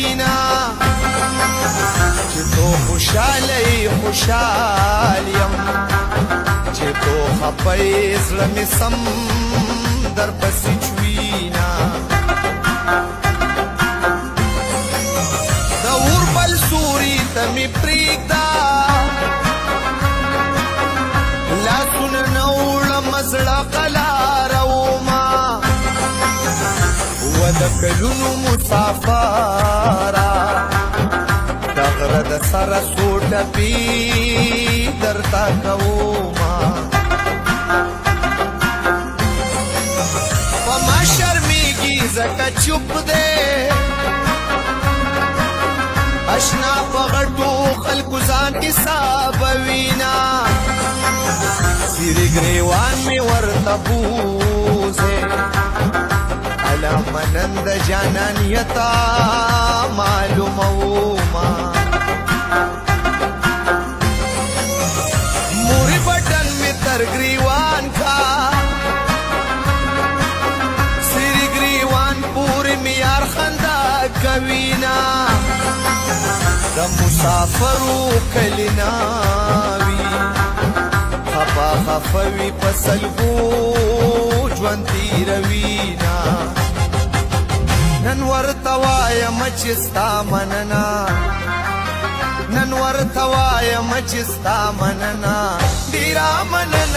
وینا چې تو خوشاله خوشال یم چې تو خپای زړه می سم در پسې چوینا د اور بل سوري ته می پریږدا لاسونه نوړه مزړه قلاروما و د کلونو مسافرا د غره د سره څو ټپې درته کوما په ما شرمېږي ځکه چوپ دی اشنا په غټو خلکو ځان حسابوینا سیری ګریوان می ورته بوزې الا منند جانانیتا معلوموما موری بٹن می تر گریوان کا سیری گریوان پوری میار خندا کوینا د مسافرو کلیناوی خفا خفوی پسلگو جوان تیروینا نن ورتوایم چې ستا مننا نن ورتوایم چې ستا مننا ډیره مننا